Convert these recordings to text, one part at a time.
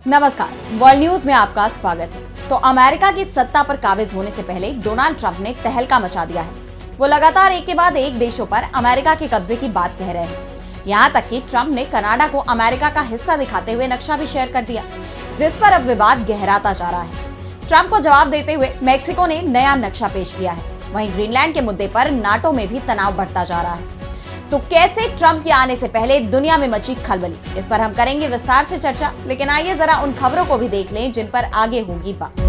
नमस्कार, world news में आपका स्वागत है। तो अमेरिका की सत्ता पर काबिज होने से पहले डोनाल्ड ट्रंप ने तहलका मचा दिया है। वो लगातार एक के बाद एक देशों पर अमेरिका के कब्जे की बात कह रहे हैं। यहाँ तक कि ट्रंप ने कनाडा को अमेरिका का हिस्सा दिखाते हुए नक्शा भी शेयर कर दिया, जिस पर अब विवाद गहराता जा रहा है। ट्रंप को जवाब देते हुए मैक्सिको ने नया नक्शा पेश किया है। वहीं ग्रीनलैंड के मुद्दे पर नाटो में भी तनाव बढ़ता जा रहा है। तो कैसे ट्रंप के आने से पहले दुनिया में मची खलबली, इस पर हम करेंगे विस्तार से चर्चा। लेकिन आइए जरा उन खबरों को भी देख लें जिन पर आगे होगी बात।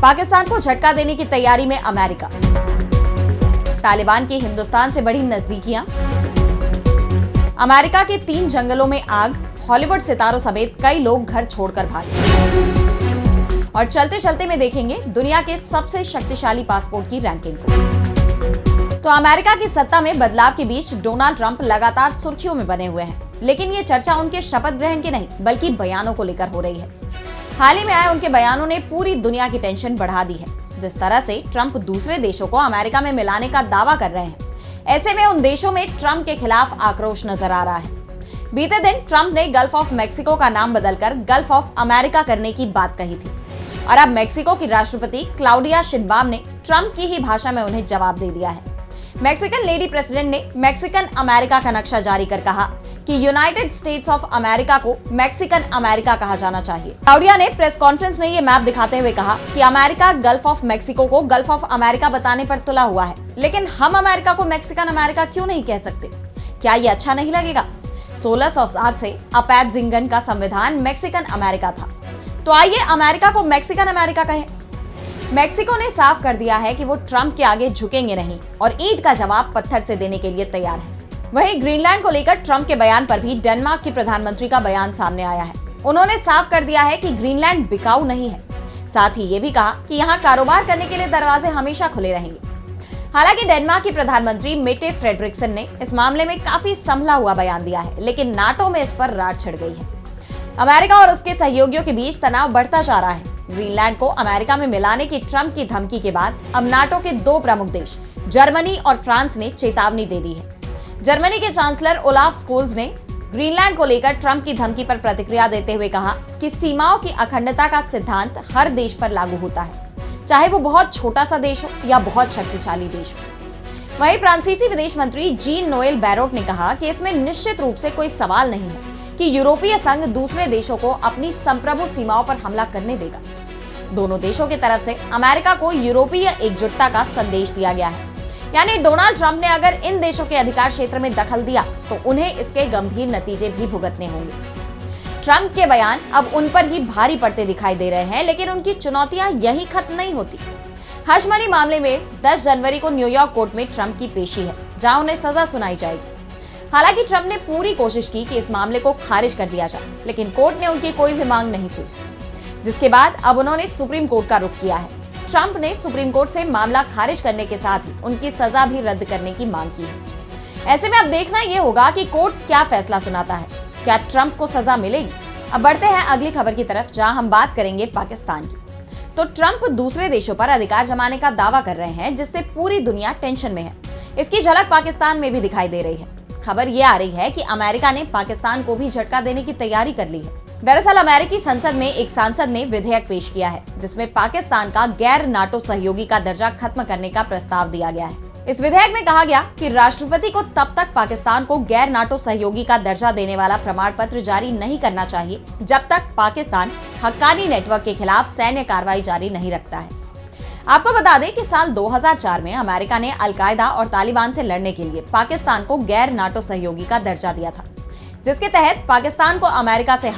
पाकिस्तान को झटका देने की तैयारी में अमेरिका, तालिबान की हिंदुस्तान से बड़ी नजदीकियां, अमेरिका के 3 जंगलों में आग, हॉलीवुड सितारों समेत कई लोग घर छोड़कर भागे। और चलते चलते में देखेंगे दुनिया के सबसे शक्तिशाली पासपोर्ट की रैंकिंग को। तो अमेरिका की सत्ता में बदलाव के बीच डोनाल्ड ट्रंप लगातार सुर्खियों में बने हुए हैं, लेकिन ये चर्चा उनके शपथ ग्रहण की नहीं बल्कि बयानों को लेकर हो रही है। हाल ही में आए उनके बयानों ने पूरी दुनिया की टेंशन बढ़ा दी है। जिस तरह से ट्रंप दूसरे देशों को अमेरिका में मिलाने का दावा कर रहे हैं, ऐसे में उन देशों में ट्रंप के खिलाफ आक्रोश नजर आ रहा है। बीते दिन ट्रंप ने गल्फ ऑफ मैक्सिको का नाम बदलकर गल्फ ऑफ अमेरिका करने की बात कही थी, और अब मैक्सिको की राष्ट्रपति क्लाउडिया शिनबाम ने ट्रंप की ही भाषा में उन्हें जवाब दे दिया है। मैक्सिकन लेडी प्रेसिडेंट ने मैक्सिकन अमेरिका का नक्शा जारी कर कहा कि यूनाइटेड स्टेट्स ऑफ अमेरिका को मैक्सिकन अमेरिका कहा जाना चाहिए। क्लाउडिया ने प्रेस कॉन्फ्रेंस में ये मैप दिखाते हुए कहा कि अमेरिका गल्फ ऑफ मैक्सिको को गल्फ ऑफ अमेरिका बताने पर तुला हुआ है, लेकिन हम अमेरिका को मैक्सिकन अमेरिका क्यों नहीं कह सकते? क्या ये अच्छा नहीं लगेगा? 1607 से अपाद-जिंगन का संविधान मैक्सिकन अमेरिका था, तो आइए अमेरिका को मैक्सिकन अमेरिका कहें। मैक्सिको ने साफ कर दिया है कि वो ट्रंप के आगे झुकेंगे नहीं और ईंट का जवाब पत्थर से देने के लिए तैयार है। वहीं ग्रीनलैंड को लेकर ट्रंप के बयान पर भी डेनमार्क के प्रधानमंत्री का बयान सामने आया है। उन्होंने साफ कर दिया है कि ग्रीनलैंड बिकाऊ नहीं है। साथ ही ये भी कहा कि यहाँ कारोबार करने के लिए दरवाजे हमेशा खुले रहेंगे। हालांकि डेनमार्क के प्रधानमंत्री मेटे फ्रेडरिक्सन ने इस मामले में काफी संभला हुआ बयान दिया है, लेकिन नाटो में इस पर रार छिड़ गई है। अमेरिका और उसके सहयोगियों के बीच तनाव बढ़ता जा रहा है। ग्रीनलैंड को अमेरिका में मिलाने की ट्रंप की धमकी के बाद अब नाटो के 2 प्रमुख देश जर्मनी और फ्रांस ने चेतावनी दे दी है। जर्मनी के चांसलर ओलाफ स्कोल्ज ने ग्रीनलैंड को लेकर ट्रंप की धमकी पर प्रतिक्रिया देते हुए कहा कि सीमाओं की अखंडता का सिद्धांत हर देश पर लागू होता है, चाहे वो बहुत छोटा सा देश हो या बहुत शक्तिशाली देश हो। वहीं फ्रांसीसी विदेश मंत्री जीन नोएल बैरोट ने कहा कि इसमें निश्चित रूप से कोई सवाल नहीं है कि यूरोपीय संघ दूसरे देशों को अपनी संप्रभु सीमाओं पर हमला करने देगा। दोनों देशों की तरफ से अमेरिका को यूरोपीय एकजुटता का संदेश दिया गया है। यानी डोनाल्ड ट्रंप ने अगर इन देशों के अधिकार क्षेत्र में दखल दिया तो उन्हें इसके गंभीर नतीजे भी भुगतने होंगे। ट्रंप के बयान अब उन पर ही भारी पड़ते दिखाई दे रहे हैं, लेकिन उनकी चुनौतियां यही खत्म नहीं होती। हश मनी मामले में 10 जनवरी को न्यूयॉर्क कोर्ट में ट्रंप की पेशी है, जहां उन्हें सजा सुनाई जाएगी। हालांकि ट्रंप ने पूरी कोशिश की कि इस मामले को खारिज कर दिया जाए, लेकिन कोर्ट ने उनकी कोई भी मांग नहीं सुनी, जिसके बाद अब उन्होंने सुप्रीम कोर्ट का रुख किया है। ट्रंप ने सुप्रीम कोर्ट से मामला खारिज करने के साथ ही उनकी सजा भी रद्द करने की मांग की है। ऐसे में अब देखना यह होगा कि कोर्ट क्या फैसला सुनाता है। क्या ट्रंप को सजा मिलेगी? अब बढ़ते हैं अगली खबर की तरफ, जहां हम बात करेंगे पाकिस्तान की। तो ट्रंप दूसरे देशों पर अधिकार जमाने का दावा कर रहे हैं, जिससे पूरी दुनिया टेंशन में है। इसकी झलक पाकिस्तान में भी दिखाई दे रही है। खबर ये आ रही है कि अमेरिका ने पाकिस्तान को भी झटका देने की तैयारी कर ली है। दरअसल अमेरिकी संसद में एक सांसद ने विधेयक पेश किया है, जिसमें पाकिस्तान का गैर नाटो सहयोगी का दर्जा खत्म करने का प्रस्ताव दिया गया है। इस विधेयक में कहा गया कि राष्ट्रपति को तब तक पाकिस्तान को गैर नाटो सहयोगी का दर्जा देने वाला प्रमाण पत्र जारी नहीं करना चाहिए जब तक पाकिस्तान हक्कानी नेटवर्क के खिलाफ सैन्य कार्रवाई जारी नहीं रखता है। आपको बता दें कि साल 2004 में अमेरिका ने अलकायदा और तालिबान से लड़ने के लिए पाकिस्तान को गैर नाटो सहयोगी का दर्जा दिया था, जिसके तहत पाकिस्तान को अमेरिका से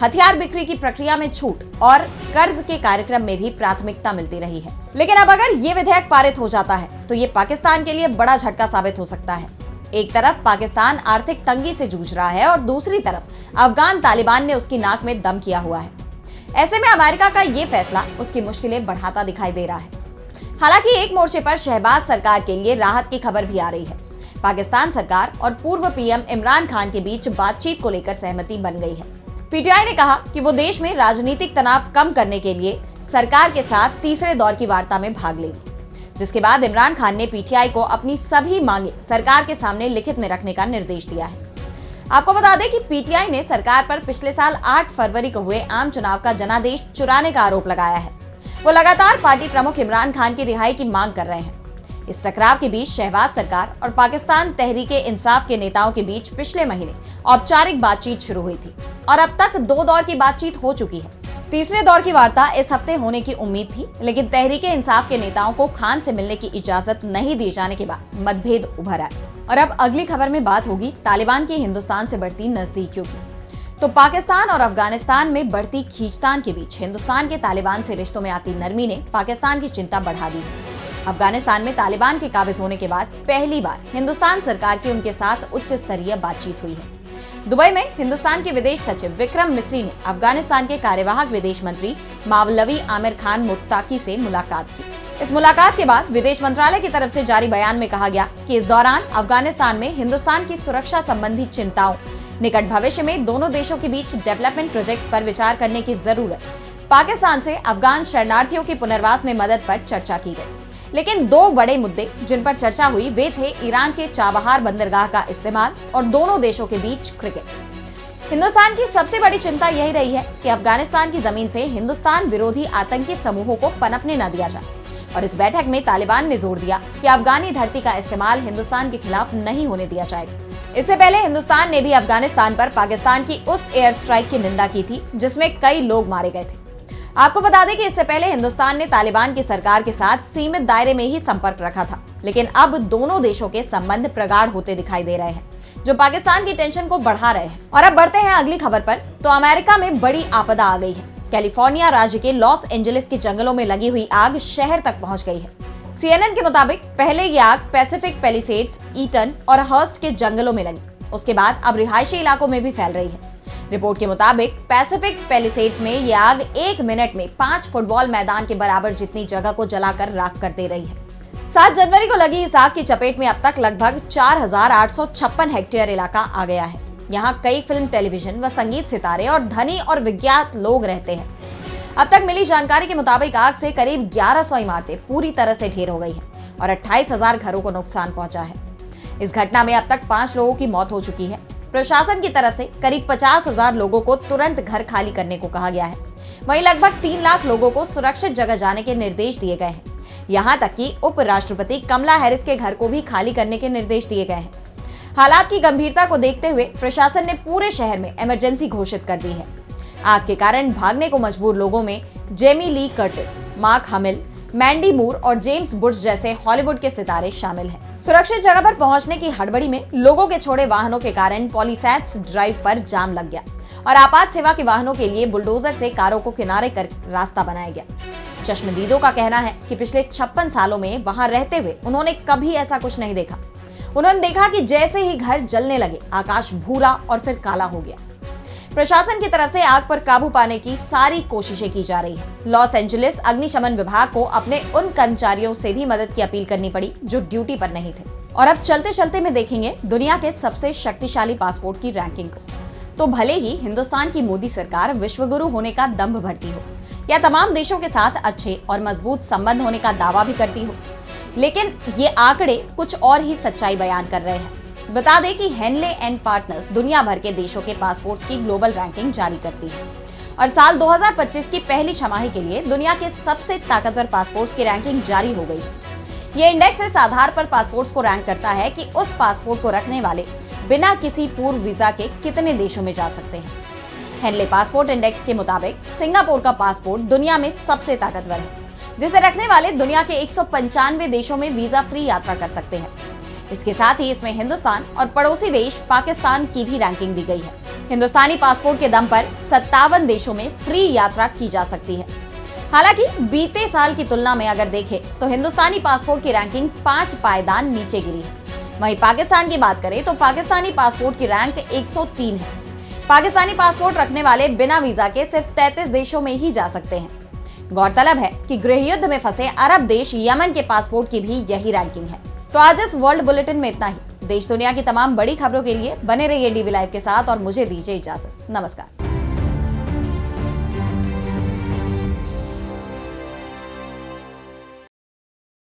हथियार बिक्री की प्रक्रिया में छूट और कर्ज के कार्यक्रम में भी प्राथमिकता मिलती रही है। लेकिन अब अगर ये विधेयक पारित हो जाता है तो ये पाकिस्तान के लिए बड़ा झटका साबित हो सकता है। एक तरफ पाकिस्तान आर्थिक तंगी से जूझ रहा है और दूसरी तरफ अफगान तालिबान ने उसकी नाक में दम किया हुआ है। ऐसे में अमेरिका का ये फैसला उसकी मुश्किलें बढ़ाता दिखाई दे रहा है। हालांकि एक मोर्चे पर शहबाज सरकार के लिए राहत की खबर भी आ रही है। पाकिस्तान सरकार और पूर्व पीएम इमरान खान के बीच बातचीत को लेकर सहमति बन गई है। पीटीआई ने कहा कि वो देश में राजनीतिक तनाव कम करने के लिए सरकार के साथ तीसरे दौर की वार्ता में भाग लेगी, जिसके बाद इमरान खान ने पीटीआई को अपनी सभी मांगे सरकार के सामने लिखित में रखने का निर्देश दिया है। आपको बता दें कि पीटीआई ने सरकार पर पिछले साल 8 फरवरी को हुए आम चुनाव का जनादेश चुराने का आरोप लगाया है। वो लगातार पार्टी प्रमुख इमरान खान की रिहाई की मांग कर रहे हैं। इस टकराव के बीच शहबाज सरकार और पाकिस्तान तहरीके इंसाफ के नेताओं के बीच पिछले महीने औपचारिक बातचीत शुरू हुई थी और अब तक 2 दौर की बातचीत हो चुकी है। तीसरे दौर की वार्ता इस हफ्ते होने की उम्मीद थी, लेकिन तहरीके इंसाफ के नेताओं को खान से मिलने की इजाजत नहीं दिए जाने के बाद मतभेद उभर आए। और अब अगली खबर में बात होगी तालिबान की हिंदुस्तान से बढ़ती नजदीकियों की। तो पाकिस्तान और अफगानिस्तान में बढ़ती खींचतान के बीच हिंदुस्तान के तालिबान से रिश्तों में आती नरमी ने पाकिस्तान की चिंता बढ़ा दी है। अफगानिस्तान में तालिबान के काबिज होने के बाद पहली बार हिंदुस्तान सरकार की उनके साथ उच्च स्तरीय बातचीत हुई है। दुबई में हिंदुस्तान के विदेश सचिव विक्रम मिस्री ने अफगानिस्तान के कार्यवाहक विदेश मंत्री मावलवी आमिर खान मुत्ताकी से मुलाकात की। इस मुलाकात के बाद विदेश मंत्रालय की तरफ से जारी बयान में कहा गया कि इस दौरान अफगानिस्तान में हिंदुस्तान की सुरक्षा संबंधी चिंताओं, निकट भविष्य में दोनों देशों के बीच डेवलपमेंट प्रोजेक्ट्स पर विचार करने की जरूरत, पाकिस्तान से अफगान शरणार्थियों के पुनर्वास में मदद पर चर्चा की गई। लेकिन 2 बड़े मुद्दे जिन पर चर्चा हुई वे थे ईरान के चाबहार बंदरगाह का इस्तेमाल और दोनों देशों के बीच क्रिकेट। हिंदुस्तान की सबसे बड़ी चिंता यही रही है कि अफगानिस्तान की जमीन से हिंदुस्तान विरोधी आतंकी समूहों को पनपने न दिया जाए। और इस बैठक में तालिबान ने जोर दिया कि अफगानी धरती का इस्तेमाल हिंदुस्तान के खिलाफ नहीं होने दिया जाएगा। इससे पहले हिंदुस्तान ने भी अफगानिस्तान पर पाकिस्तान की उस एयर स्ट्राइक की निंदा की थी जिसमें कई लोग मारे गए थे। आपको बता दें कि इससे पहले हिंदुस्तान ने तालिबान की सरकार के साथ सीमित दायरे में ही संपर्क रखा था, लेकिन अब दोनों देशों के संबंध प्रगाढ़ होते दिखाई दे रहे हैं, जो पाकिस्तान की टेंशन को बढ़ा रहे हैं। और अब बढ़ते हैं अगली खबर पर। तो अमेरिका में बड़ी आपदा आ गई है। कैलिफोर्निया राज्य के लॉस एंजलिस के जंगलों में लगी हुई आग शहर तक पहुंच गई है। CNN के मुताबिक पहले ये आग पैसिफिक पैलिसेड्स, ईटन और हर्स्ट के जंगलों में लगी, उसके बाद अब रिहायशी इलाकों में भी फैल रही है। रिपोर्ट के मुताबिक पैसिफिक पैलिसेड्स में ये आग 1 मिनट में 5 फुटबॉल मैदान के बराबर जितनी जगह को जलाकर राख कर दे रही है। 7 जनवरी को लगी इस आग की चपेट में अब तक लगभग 4856 हेक्टेयर इलाका आ गया है। यहाँ कई फिल्म, टेलीविजन व संगीत सितारे और धनी और विज्ञात लोग रहते हैं। अब तक मिली जानकारी के मुताबिक आग से करीब 1100 इमारतें पूरी तरह से ढेर हो गई हैं और 28,000 घरों को नुकसान पहुंचा है। इस घटना में अब तक 5 लोगों की मौत हो चुकी है। प्रशासन की तरफ से करीब 50,000 लोगों को तुरंत घर खाली करने को कहा गया है। वहीं लगभग 3 लाख लोगों को सुरक्षित जगह जाने के निर्देश दिए गए हैं। यहाँ तक कि उपराष्ट्रपति कमला हैरिस के घर को भी खाली करने के निर्देश दिए गए हैं। हालात की गंभीरता को देखते हुए प्रशासन ने पूरे शहर में इमरजेंसी घोषित कर दी है। आग के कारण भागने को मजबूर लोगों में Jamie Lee Curtis, mark हमिल, Mandy मूर और जेम्स बुश जैसे हॉलीवुड के सितारे शामिल हैं। सुरक्षित जगह पर पहुंचने की हड़बड़ी में लोगों के छोड़े वाहनों के कारण पॉलीसैट्स ड्राइव पर जाम लग गया और आपात सेवा के वाहनों के लिए बुलडोजर से कारों को किनारे कर रास्ता बनाया गया। चश्मदीदों का कहना है कि पिछले 56 सालों में वहां रहते हुए उन्होंने कभी ऐसा कुछ नहीं देखा। उन्होंने देखा कि जैसे ही घर जलने लगे, आकाश भूरा और फिर काला हो गया। प्रशासन की तरफ से आग पर काबू पाने की सारी कोशिशें की जा रही है। लॉस एंजलिस अग्निशमन विभाग को अपने उन कर्मचारियों से भी मदद की अपील करनी पड़ी जो ड्यूटी पर नहीं थे। और अब चलते चलते में देखेंगे दुनिया के सबसे शक्तिशाली पासपोर्ट की रैंकिंग को। तो भले ही हिंदुस्तान की मोदी सरकार विश्वगुरु होने का दंभ भरती हो या तमाम देशों के साथ अच्छे और मजबूत संबंध होने का दावा भी करती हो, लेकिन ये आंकड़े कुछ और ही सच्चाई बयान कर रहे हैं। बता दें कि हेनले एंड पार्टनर्स दुनिया भर के देशों के पासपोर्ट्स की ग्लोबल रैंकिंग जारी करती है और साल 2025 की पहली छमाही के लिए दुनिया के सबसे ताकतवर पासपोर्ट्स की रैंकिंग जारी हो गई है। ये इंडेक्स इस आधार पर पासपोर्ट्स को रैंक करता है कि उस पासपोर्ट को रखने वाले बिना किसी पूर्व वीजा के कितने देशों में जा सकते हैं। हेनले पासपोर्ट इंडेक्स के मुताबिक सिंगापुर का पासपोर्ट दुनिया में सबसे ताकतवर है, जिसे रखने वाले दुनिया के 195 देशों में वीजा फ्री यात्रा कर सकते हैं। इसके साथ ही इसमें हिंदुस्तान और पड़ोसी देश पाकिस्तान की भी रैंकिंग दी गई है। हिंदुस्तानी पासपोर्ट के दम पर 57 देशों में फ्री यात्रा की जा सकती है। हालांकि बीते साल की तुलना में अगर देखें तो हिंदुस्तानी पासपोर्ट की रैंकिंग 5 पायदान नीचे गिरी है। वहीं पाकिस्तान की बात करें तो पाकिस्तानी पासपोर्ट की रैंक 103 है। पाकिस्तानी पासपोर्ट रखने वाले बिना वीजा के सिर्फ 33 देशों में ही जा सकते हैं। गौरतलब है कि गृह युद्ध में फंसे अरब देश यमन के पासपोर्ट की भी यही रैंकिंग है। तो आज इस वर्ल्ड बुलेटिन में इतना ही। देश दुनिया की तमाम बड़ी खबरों के लिए बने रहिए डीवी लाइव के साथ और मुझे दीजिए इजाजत। नमस्कार।